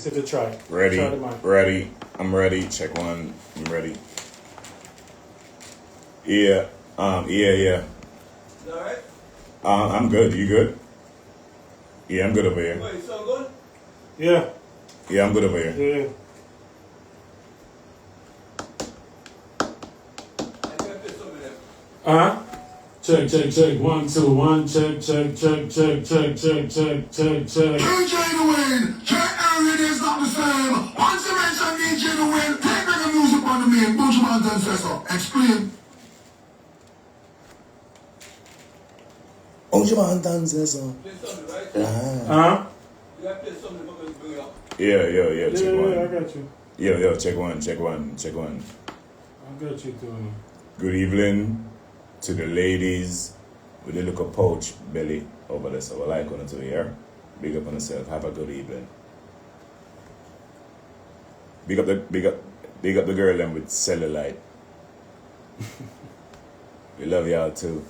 If you try. Ready, Try the mic. ready. I'm ready. Check one. I'm ready. Yeah. Yeah. Alright? I'm good. You good? Yeah, I'm good over here. Wait, so good? Yeah. Yeah, I'm good over here. Yeah. I can't put some of them. Uh-huh. Check. 1, 2, 1. Check. DJ Wayne, check everything is not the same. Once you mention DJ Wayne, take back the music on the main. Bunch of man says so. Explain. Ojiman dances on. Play something, right? Uh-huh. You gotta play something for me to bring it up. Yeah. Check Yeah, I one. got you. Yo. Check one. I got you too. Good evening to the ladies with the little pouch belly over there. So I like on it to here. Big up on yourself. Have a good evening. Big up the girl them with cellulite. We love y'all too.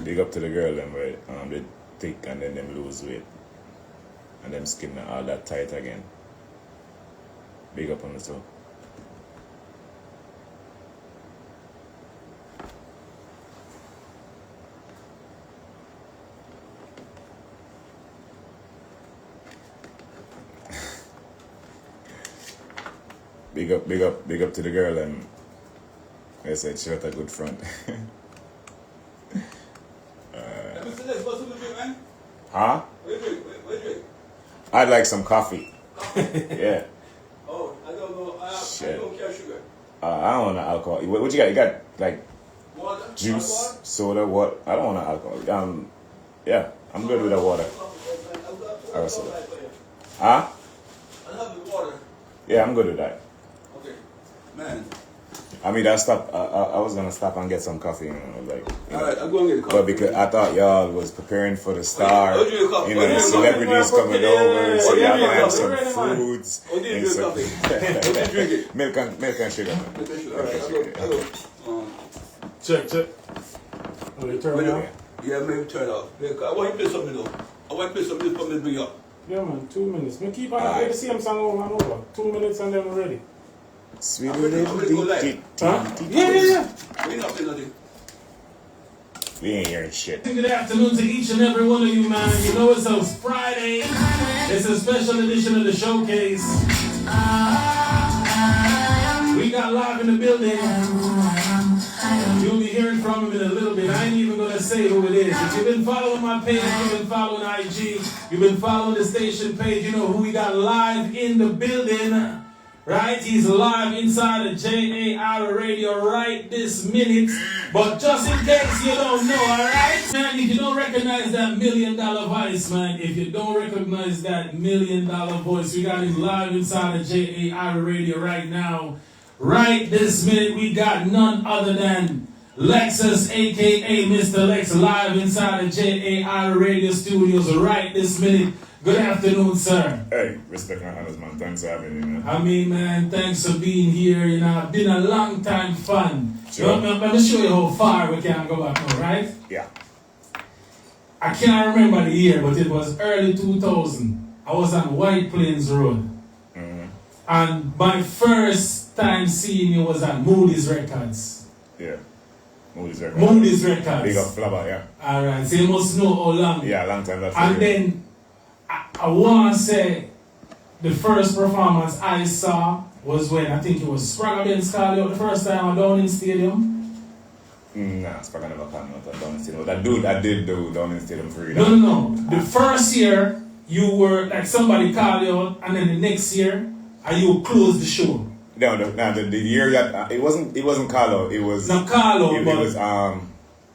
Big up to the girl them where they thick and then them lose weight. And them skin all that tight again. Big up on the too. Big up to the girl and I said she got a good front. Mr. Lexx, what's up with you, man? Huh? What do you drink? I'd like some coffee. Yeah. Oh, I don't know. I Shit. don't care sugar. I don't want no alcohol. What you got? You got like Water? juice, Water? soda, what? I don't want no alcohol. Yeah, I'm good with the water. I'll see. have for you. Huh? I'll have the water. Yeah, I'm good with that. Okay. Man. I mean, I was gonna stop and get some coffee. Like, Alright, I'll go and get the coffee. but because I thought y'all was preparing for the star, Oh, you coffee. the celebrities coming over, so y'all gonna have some foods Oh, did and you some coffee? What did you drink it? milk and sugar. Man. Make sure. Alright, I'll go. Check. Oh, you turn it on? Yeah, maybe turn it off. I want you to play something though. I want you to play something for me to bring up. Yeah, man. 2 minutes. Me keep on play the same song over and over. 2 minutes and then we're ready. Sweet I'm ready to go live. Huh? Yeah. We not playing nothing. We ain't hearing shit. Good afternoon to each and every one of you, man. You know it's Friday. It's a special edition of the showcase. We got live in the building. You'll be hearing from him in a little bit. I ain't even gonna say who it is. If you've been following my page, you've been following IG, you've been following the station page, you know who we got live in the building. Right? He's live inside of JAR Radio right this minute. But just in case you don't know, alright? Man, if you don't recognize that $1 million voice, man, if you don't recognize that $1 million voice, we got him live inside of JAR Radio right now. Right this minute, we got none other than Lexx, aka Mr. Lexx, live inside of JAR Radio Studios right this minute. Good afternoon, sir. Hey, respect my honors, man. Thanks for having me, man. I mean, man, thanks for being here. You know, been a long time fun. Sure. Let me show you how far we can go back now, right? Yeah. I can't remember the year, but it was early 2000. I was on White Plains Road. Mm-hmm. And my first time seeing you was at Moody's Records. Yeah. Moody's Records. Moody's Records. Big up Flabber, yeah. Alright, so you must know how long. Yeah, long time. That's And then, I want to say, the first performance I saw was when I think it was Spragga Benz called you out the first time at Downing Stadium. Nah, Spragga never came out at Downing Stadium. That dude, I did do Downing Stadium for you. No. The first year, you were, like somebody called you out, and then the next year, and you closed the show. No, the year that, it wasn't Carlo, it was... Not Carlo, it but... was,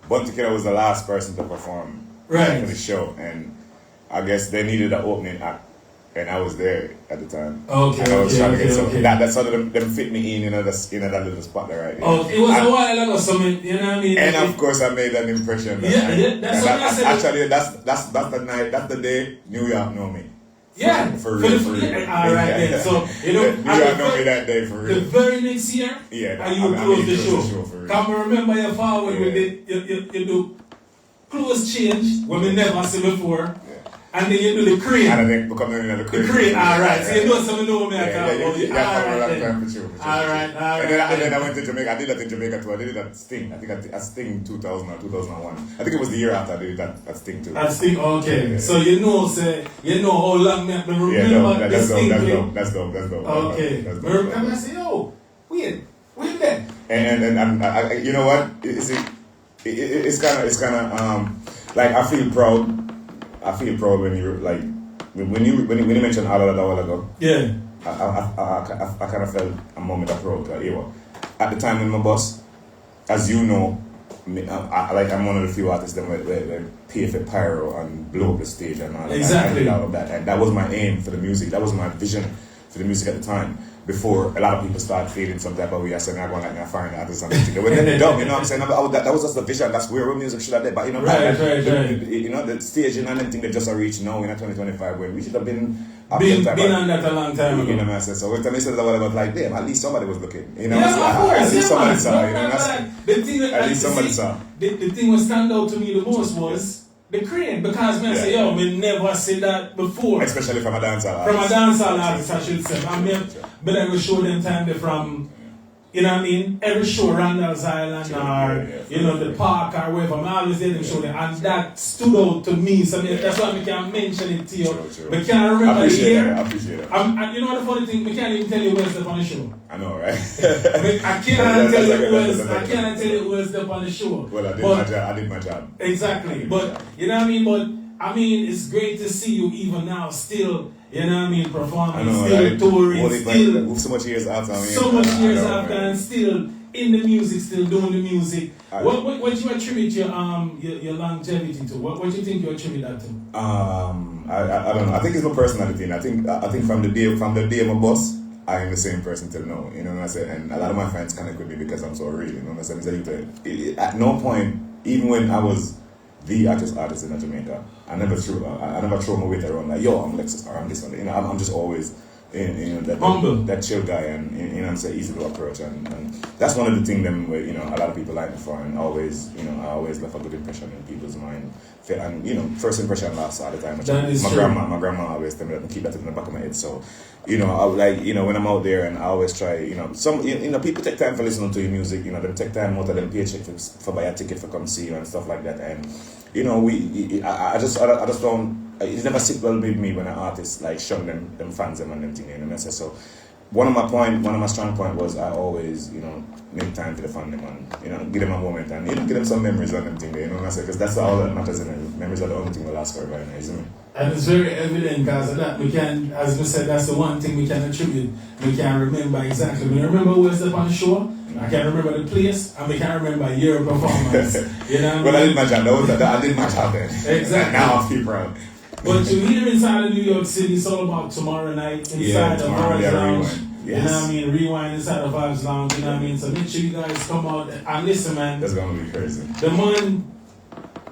Bunty Killer was the last person to perform Right. for the show, and I guess they needed an opening act, and I was there at the time. Okay, and I was trying to get some. okay. That's how them fit me in that little spot there, right? Oh, it was a while ago, so you know what I mean? And of course, I made an impression. Yeah, that's what I said. Actually, that's the night, that's the day New York know me. Yeah, For real. All right, then. So, you know, you got know me that day for real. The very next year, Yeah, you close the show. For real. Come remember your father when we did, you do close change, when we never see before. And then you do the crane. And then become the crane. The crane, alright. So you know something know me. Alright. And then I went to Jamaica. I did that in Jamaica too. I did it at Sting. I think at Sting 2000 or 2001. I think it was the year after I did it at Sting too. At Sting, okay. Yeah. So you know how long me remember the Sting play. That's dope. Okay. And I say, yo, wait there. And I, you know what? It's kind of like I feel proud. I feel proud when you like when you mentioned all of that a while ago. Yeah. I kind of felt a moment of proud. At the time in my boss, as you know, I'm one of the few artists that pay for pyro and blow up the stage and all exactly. all of that. And that was my aim for the music. That was my vision for the music at the time. Before a lot of people start feeling some type of way, I said, I'm going to find artists and everything. When they're dumb, you know what I'm saying? That was just the vision. That's where music should have been. But you know, right. You know, the stage and everything they just are reaching now in 2025 when we should have been on that a long time ago. You know what I'm saying? So when I said that, I was like, damn, at least somebody was looking. You know, at least somebody saw. You know, at least somebody saw. The thing that stand out to me the most was the crane, because man say, yo, we never said that before. Especially from a dancehall artist. From a dancehall artist, I should say. I mean, but I will show them time from, you know what I mean, every show, Randall's Island or, you know, the park or wherever, I always let them show them. And that stood out to me. So that's why I can mention it to you. True. But can't remember the year. I appreciate it. And you know the funny thing, we can't even tell you where's the on the show. I know, right? I cannot tell you who was up on the show. Well, I did my job. Exactly. But, you know what I mean? But, I mean, it's great to see you even now still, you know what I mean, performing, still touring, still... So much years after. And still in the music, still doing the music. What you attribute your longevity to? What you think you attribute that to? I don't know. I think it's my personality. I think from the day I'm a boss, I am the same person till now. You know what I'm saying? And a lot of my fans connect with me because I'm so real. You know what I'm saying? At no point, even when I was the artist in Jamaica, I never threw my weight around like, yo, I'm Lexx or I'm this one. You know, I'm just always that chill guy, and you know what I'm saying, easy to approach, and that's one of the things them where, you know, a lot of people like me for, and always, you know, I always left a good impression in people's mind, and you know, first impression lasts all the time. My grandma always tell me that, and keep that in the back of my head. So, you know, I like, you know, when I'm out there, and I always try, you know, people take time for listening to your music, you know, they take time out of them paycheck for buy a ticket for come see you and stuff like that, and you know, I just don't. It never sit well with me when an artist like shun them fans them and them thing, you know. So one of my strong point was I always, you know, make time for the fan them and, you know, give them a moment and, you know, give them some memories on them thing, you know what I say? Because that's all that matters in it. Memories are the only thing that last forever, isn't it? And it's very evident because of that. We can, as we said, that's the one thing we can attribute. We can remember exactly. We remember who was up on the show. I can't remember the place, and we can't remember your performance. You know what I mean? Well, I did my job. I did my job then. Exactly. Now I feel proud. But you're here inside of New York City, it's all about tomorrow night inside of Vibes Lounge. Yes. You know what I mean? Rewind inside of Vibes Lounge, you know what I mean? So make sure you guys come out and listen, man. That's gonna be crazy. The man,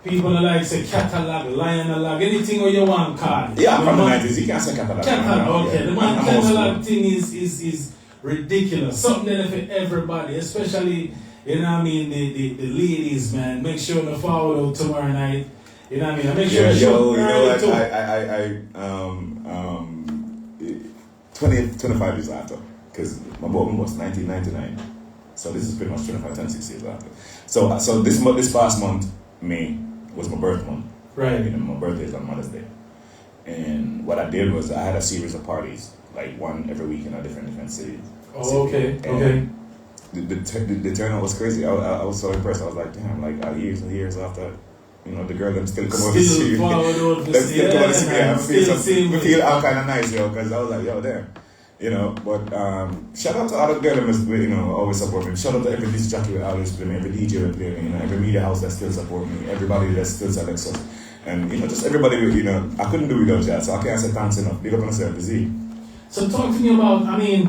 people are like say catalog, lion log, anything or you want card. Yeah, from the 90s, you can't say catalog. Okay, yeah. The man catalog thing is ridiculous. Something that for everybody, especially, you know what I mean, the ladies, man. Make sure to follow tomorrow night. You know what I mean? I make sure you know what? I 25 years after, because my boy was 1999, so this is pretty much 26 years after. So this past month, May, was my birth month. Right. You know, my birthday is on Mother's Day, and what I did was I had a series of parties, like one every week in a different city. Oh, okay. Okay. The turnout was crazy. I was so impressed. I was like, damn, like years and years after. You know, the girl them still come over to see me. I feel all kind of nice, yo, because I was like, yo, damn. You know, but shout out to all the girls that, you know, always support me. Shout out to every disc jockey that always play me, every DJ that play me, you know, every media house that still support me, everybody that still selects us. And, you know, just everybody, you know, I couldn't do without that, so I can't say thanks enough. Big up on yourself, Z. So talk to me about, I mean,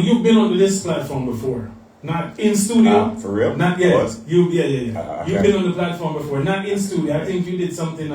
you've been on this platform before. Not in studio. For real? Not yet. Yeah. You've been on the platform before. Not in studio. I think you did something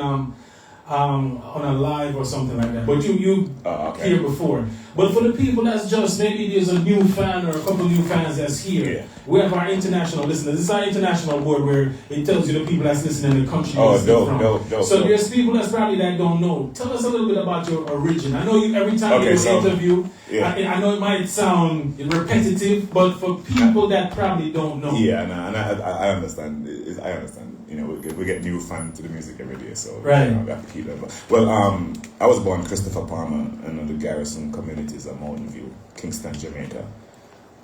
on a live or something like that. But you okay. here before. But for the people that's just maybe there's a new fan or a couple new fans that's here. Yeah. We have our international listeners. This is our international board where it tells you the people that's listening in the country. Oh, dope. So there's people that's probably that don't know. Tell us a little bit about your origin. I know you every time you interview. Yeah. I know it might sound repetitive, but for people that probably don't know. Yeah, and I understand. I understand. You know, we get new fans to the music every day, so right. We have to keep them. Well, I was born Christopher Palmer in the Garrison communities of Mountain View, Kingston, Jamaica,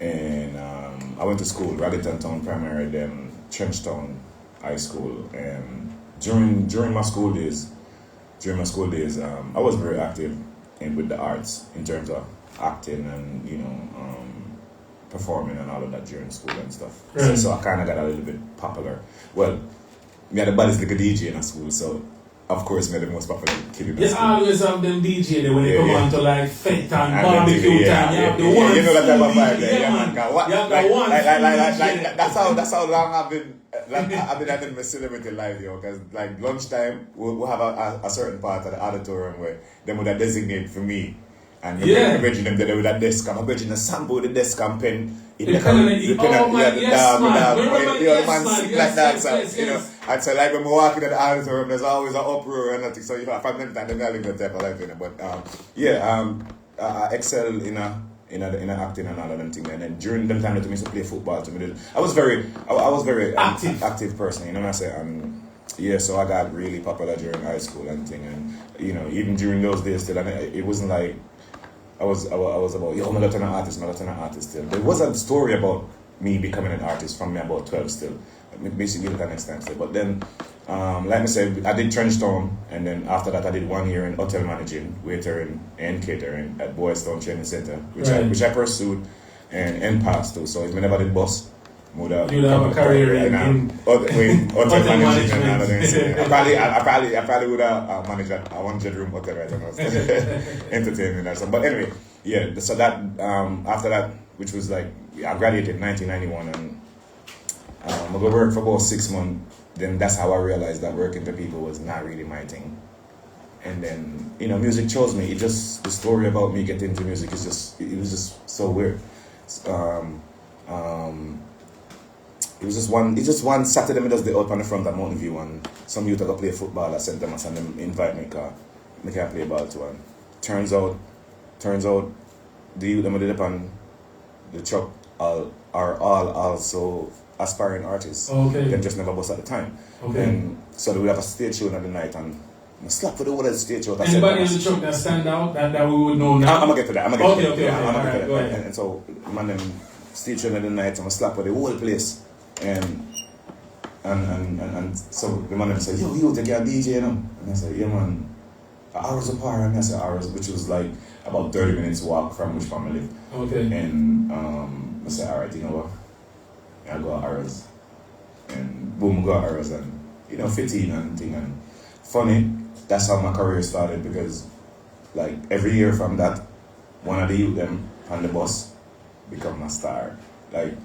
and I went to school, Raggeton Town Primary, then Trenchtown High School, and during my school days, I was very active with the arts in terms of acting and performing and all of that during school and stuff. Right. So I kind of got a little bit popular. Well, me had the baddest little DJ in school, so of course me the most popular kid in You school. always have them DJ there when they come on to like fete and barbecue time. You have the You one know that type of vibe there, yeah, man. You have the one Like that's how long I've been having my celebrity life, yo. Because like lunchtime we'll have a certain part of the auditorium where they would designate for me. And I'm bridging them there with that desk. I'm bridging the sample with the desk and pen. Yes, And so like when we walk into the auditorium, there's always an uproar and nothing. So you know, from them time, they're living that type of life, you know. But I excel in acting and all of them things. And then during them time that I used to play football, I was very active person, you know what I say. So I got really popular during high school and thing, and you know, even during those days still, it wasn't like I was about, yo, I'm a Latin artist still. There was a story about me becoming an artist from me about 12 still. Basically to that extent still. But then, like I said, I did Trenchtown, and then after that I did 1 year in hotel managing, waitering and catering at Boys Town Training Center, which I pursued and passed too. So if I never did boss, you would have a career in hotel management and all of them. I probably would have managed a 1-bedroom hotel right now, entertaining and stuff. But anyway, so that after that, which was like I graduated in 1991, and I go work for about 6 months. Then that's how I realized that working for people was not really my thing. And then music chose me. The story about me getting into music was just so weird. It was just one Saturday, me just the out on the front of Mountain View, and some youth that play football at St. Thomas, and them invite me car. Me can play ball too, and turns out the youth that did up on the truck are all also aspiring artists. Okay. Them just never bust at the time. Okay. And so they would have a stage show in the night, and I slap for the whole stage show. Anybody in the truck that stand out that we would know now? I'm gonna get to that. I'm gonna get to that. Go ahead. And so man, them stage show in the night, and I slap for the whole place. And so the man them said, yo, you take a DJ, you know? And I said, yeah man, hours apart. And I said hours, which was like about 30 minutes walk from which farm I live. Okay. And I said, alright, you know what? I go hours. And boom, go hours, and 15 and thing. And funny, that's how my career started, because like every year from that, one of the youth them on the bus become a star. Like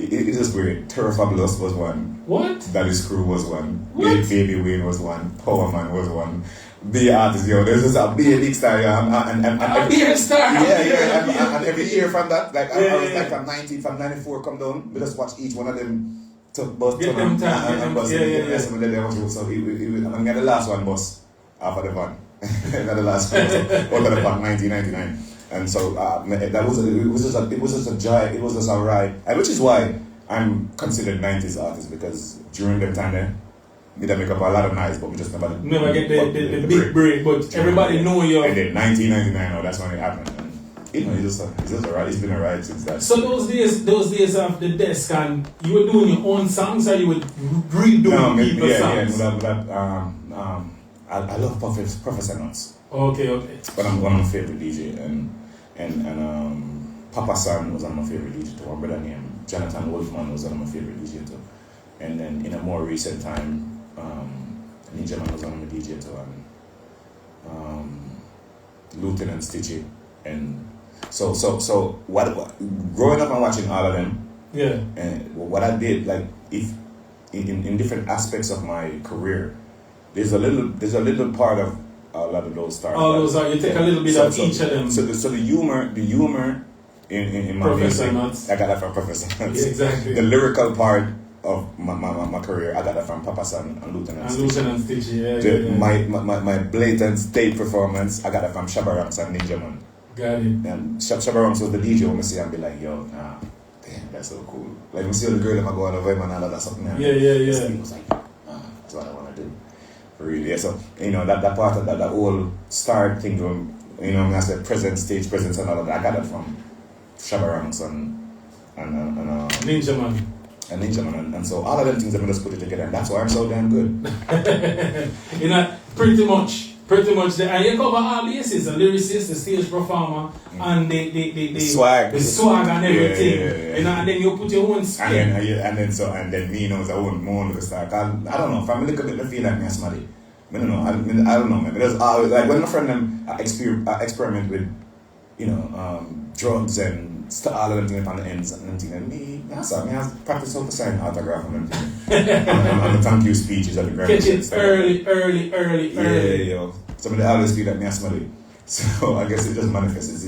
it's just weird. Terror Fabulous was one. What? Dallas Crew was one. What? Baby Wayne was one. Power Man was one. Be artist, yo. There's just a big star, and big star. And every year from that, like I was like from 94 come down, we just watch each one of them to bus get them time, and bus. So I'm the last one bus after the van. The last one out of the van, 1999. And so it was just a joy. It was just a ride, and which is why I'm considered 90s artist, because during that time there, we did make up a lot of noise, but we just never get the big break. But everybody know you. And then 1999, that's when it happened. And it's just a ride. It's been a ride since that. So those days of the desk, and you were doing your own songs, or you would redo people's songs? I love Professor Nuts. Okay. But I'm one of my favorite DJ, and Papa San was one of my favorite DJ too. One brother named Jonathan Wolfman was one of my favorite DJ too. And then in a more recent time, Ninja Man was one of my DJ too, and Lieutenant Stitchy. And so what growing up and watching all of them, and what I did, like if in different aspects of my career, there's a little part of a lot of those stars. All those are, you take a little bit of each of them. So the humor in my Professor music, Nuts. I got that from Professor Nuts. Yeah, exactly. The lyrical part of my career, I got that from Papa San and Lieutenant And Stitch. Lieutenant Stitch, yeah. My blatant stage performance, I got that from Shabba Ranks and Ninja Man. Got it. And Shabba Ranks was the DJ when I see and be like, yo, nah, damn, that's so cool. Like, when I see all the girl that I go on the vibe and all that something. Yeah. He was like, that's what I want to do. Really, yeah. So, that part of that whole start thing, when I said stage presence and all of that, I got that from Shabba Ranks and Ninja Man. And Ninja Man, and so all of them things I'm just put it together, and that's why I'm so damn good. Pretty much. And you cover all bases, the lyricist, the stage performer, and the swag, and everything. Yeah. And then you put your own spin. And then me, as I own more of the star. I don't know. If I'm a little bit, I feel like me somebody. I don't know. I don't know, man. There's always, like when my friend them experiment with, drugs and all of them things on the ends and things, and me, I practice how to sign autograph and everything. and the thank you speeches at the grand. Catch it early. Yeah. Somebody always feel like me somebody. So I guess it just manifests.